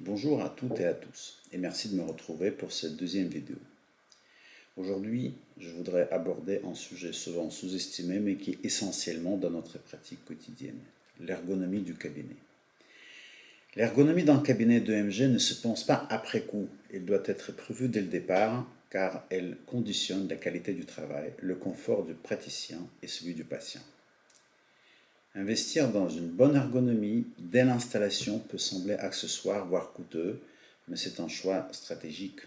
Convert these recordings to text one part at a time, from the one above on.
Bonjour à toutes et à tous et merci de me retrouver pour cette deuxième vidéo. Aujourd'hui, je voudrais aborder un sujet souvent sous-estimé mais qui est essentiellement dans notre pratique quotidienne, l'ergonomie du cabinet. L'ergonomie d'un cabinet d'EMG ne se pense pas après coup, elle doit être prévue dès le départ car elle conditionne la qualité du travail, le confort du praticien et celui du patient. Investir dans une bonne ergonomie dès l'installation peut sembler accessoire, voire coûteux, mais c'est un choix stratégique.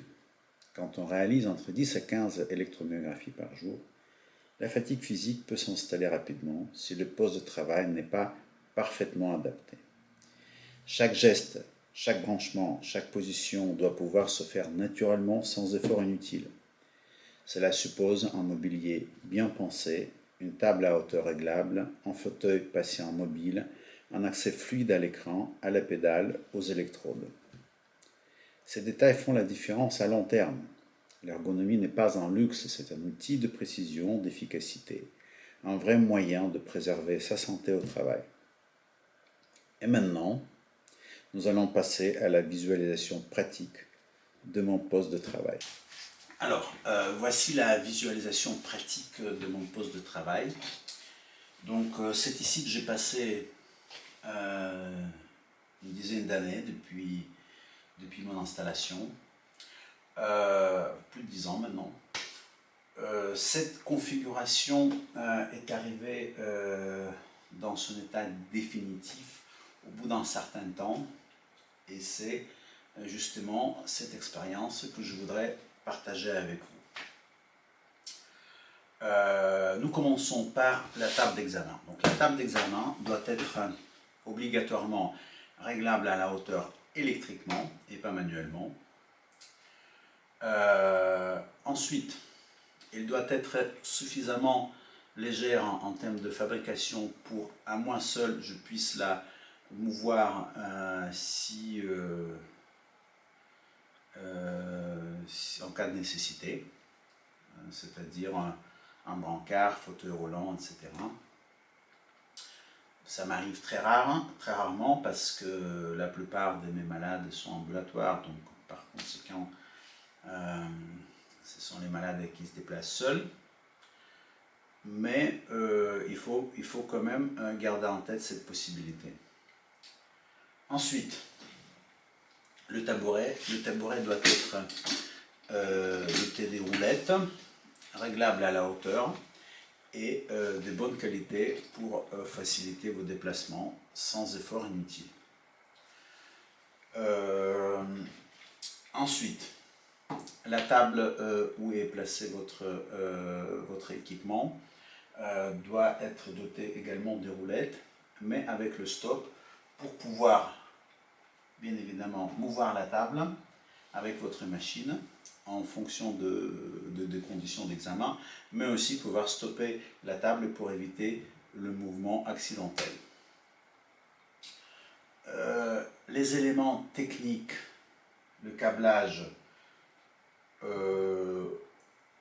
Quand on réalise entre 10 à 15 électromyographies par jour, la fatigue physique peut s'installer rapidement si le poste de travail n'est pas parfaitement adapté. Chaque geste, chaque branchement, chaque position doit pouvoir se faire naturellement sans effort inutile. Cela suppose un mobilier bien pensé, une table à hauteur réglable, un fauteuil patient mobile, un accès fluide à l'écran, à la pédale, aux électrodes. Ces détails font la différence à long terme. L'ergonomie n'est pas un luxe, c'est un outil de précision, d'efficacité, un vrai moyen de préserver sa santé au travail. Et maintenant, nous allons passer à la visualisation pratique de mon poste de travail. Alors, voici la visualisation pratique de mon poste de travail. Donc, c'est ici que j'ai passé une dizaine d'années depuis mon installation, plus de 10 ans maintenant. Cette configuration est arrivée dans son état définitif au bout d'un certain temps, et c'est justement cette expérience que je voudrais partager avec vous. Nous commençons par la table d'examen. Donc la table d'examen doit être obligatoirement réglable à la hauteur électriquement et pas manuellement. Ensuite, elle doit être suffisamment légère en termes de fabrication pour à moi seul je puisse la mouvoir si en cas de nécessité, c'est-à-dire un brancard, fauteuil roulant, etc. Ça m'arrive très rarement parce que la plupart de mes malades sont ambulatoires, donc par conséquent, ce sont les malades qui se déplacent seuls. Mais il faut quand même garder en tête cette possibilité. Ensuite, le tabouret doit être doté des roulettes, réglables à la hauteur et de bonne qualité pour faciliter vos déplacements sans effort inutile. Ensuite, la table où est placé votre équipement doit être dotée également des roulettes, mais avec le stop pour pouvoir bien évidemment mouvoir la table avec votre machine en fonction des conditions d'examen, mais aussi pouvoir stopper la table pour éviter le mouvement accidentel. Les éléments techniques, le câblage,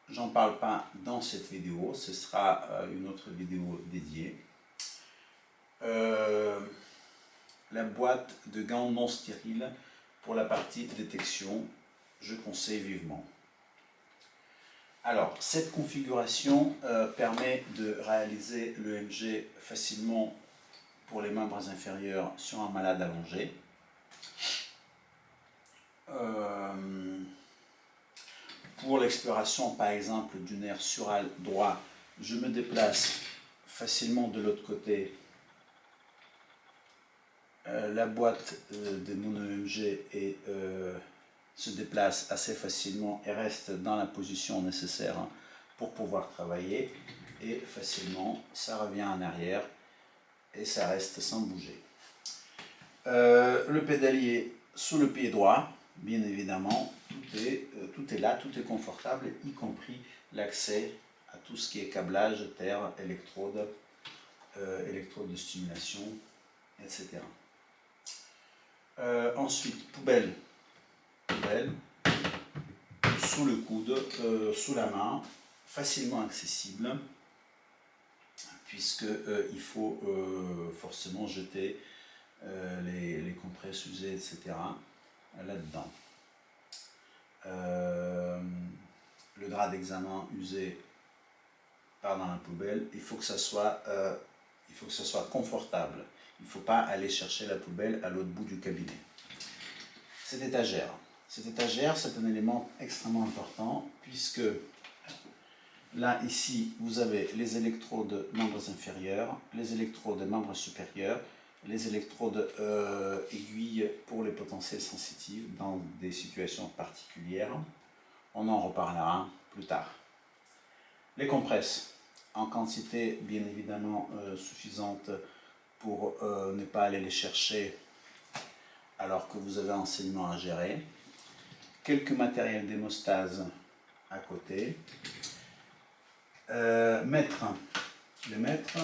j'en parle pas dans cette vidéo, ce sera une autre vidéo dédiée. La boîte de gants non stériles pour la partie détection, je conseille vivement. Alors, cette configuration permet de réaliser l'EMG facilement pour les membres inférieurs sur un malade allongé. Pour l'exploration, par exemple, du nerf sural droit, je me déplace facilement de l'autre côté. La boîte de mon EMG se déplace assez facilement et reste dans la position nécessaire pour pouvoir travailler. Et facilement, ça revient en arrière et ça reste sans bouger. Le pédalier sous le pied droit, bien évidemment, tout est là, tout est confortable, y compris l'accès à tout ce qui est câblage, terre, électrode de stimulation, etc. Ensuite, poubelle, sous le coude, sous la main, facilement accessible, puisque il faut forcément jeter les compresses usées, etc. là-dedans. Le drap d'examen usé part dans la poubelle. Il faut que ça soit confortable. Il ne faut pas aller chercher la poubelle à l'autre bout du cabinet. Cette étagère, c'est un élément extrêmement important puisque là, ici, vous avez les électrodes membres inférieurs, les électrodes membres supérieurs, les électrodes aiguilles pour les potentiels sensitifs dans des situations particulières. On en reparlera plus tard. Les compresses, en quantité bien évidemment suffisante pour ne pas aller les chercher alors que vous avez un enseignement à gérer. Quelques matériels d'hémostase à côté. Les mètres,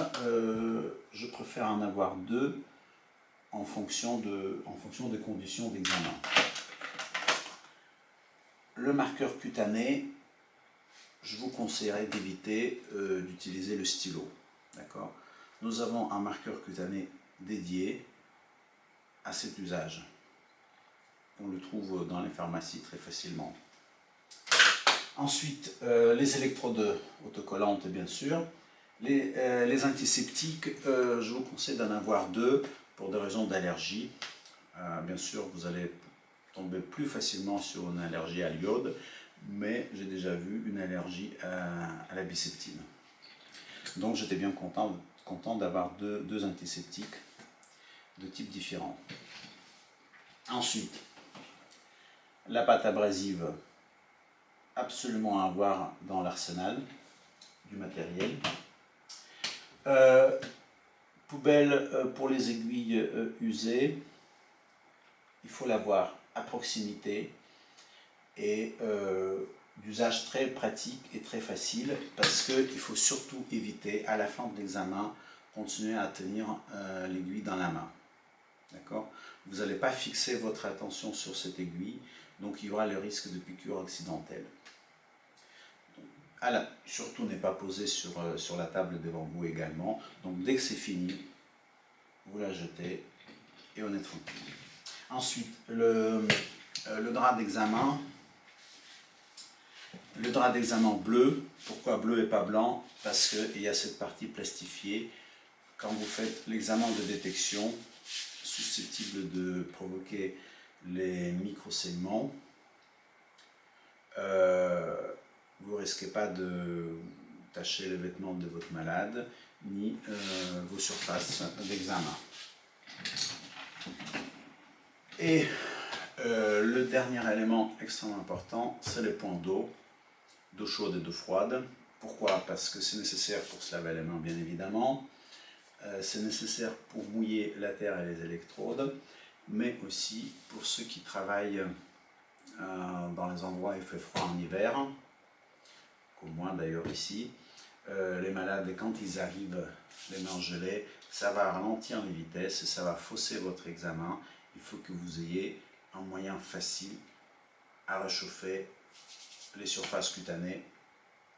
je préfère en avoir 2 en fonction des conditions d'examen. Le marqueur cutané, je vous conseillerais d'éviter d'utiliser le stylo. D'accord ? Nous avons un marqueur cutané dédié à cet usage. On le trouve dans les pharmacies très facilement. Ensuite, les électrodes autocollantes, bien sûr. Les antiseptiques, je vous conseille d'en avoir 2 pour des raisons d'allergie. Bien sûr, vous allez tomber plus facilement sur une allergie à l'iode, mais j'ai déjà vu une allergie à la biseptine. Donc j'étais bien content d'avoir deux antiseptiques de types différents. Ensuite, la pâte abrasive, absolument à avoir dans l'arsenal du matériel. Poubelle pour les aiguilles usées, il faut l'avoir à proximité et d'usage très pratique et très facile parce qu'il faut surtout éviter à la fin de l'examen continuer à tenir l'aiguille dans la main. D'accord ? Vous n'allez pas fixer votre attention sur cette aiguille, donc il y aura le risque de piqûre accidentelle. Surtout n'est pas posé sur la table devant vous également. Donc dès que c'est fini, vous la jetez et on est tranquille. Ensuite, le drap d'examen. Le drap d'examen bleu. Pourquoi bleu et pas blanc? Parce qu'il y a cette partie plastifiée. Quand vous faites l'examen de détection, susceptible de provoquer les micro-saignements, vous ne risquez pas de tacher les vêtements de votre malade, ni vos surfaces d'examen. Et le dernier élément extrêmement important, c'est les points d'eau chaude et d'eau froide. Pourquoi? Parce que c'est nécessaire pour se laver les mains, bien évidemment. C'est nécessaire pour mouiller la terre et les électrodes, mais aussi pour ceux qui travaillent dans les endroits où il fait froid en hiver, comme moi d'ailleurs ici. Les malades, quand ils arrivent les mains gelées, ça va ralentir les vitesses et ça va fausser votre examen. Il faut que vous ayez un moyen facile à réchauffer les surfaces cutanées,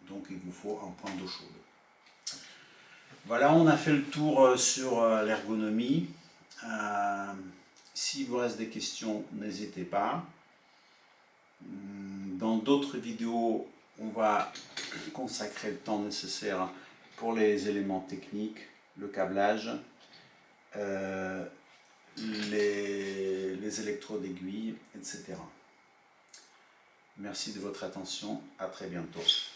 donc il vous faut un point d'eau chaude. Voilà, on a fait le tour sur l'ergonomie. S'il vous reste des questions, n'hésitez pas. Dans d'autres vidéos, on va consacrer le temps nécessaire pour les éléments techniques, le câblage, les électrodes aiguilles, etc. Merci de votre attention, à très bientôt.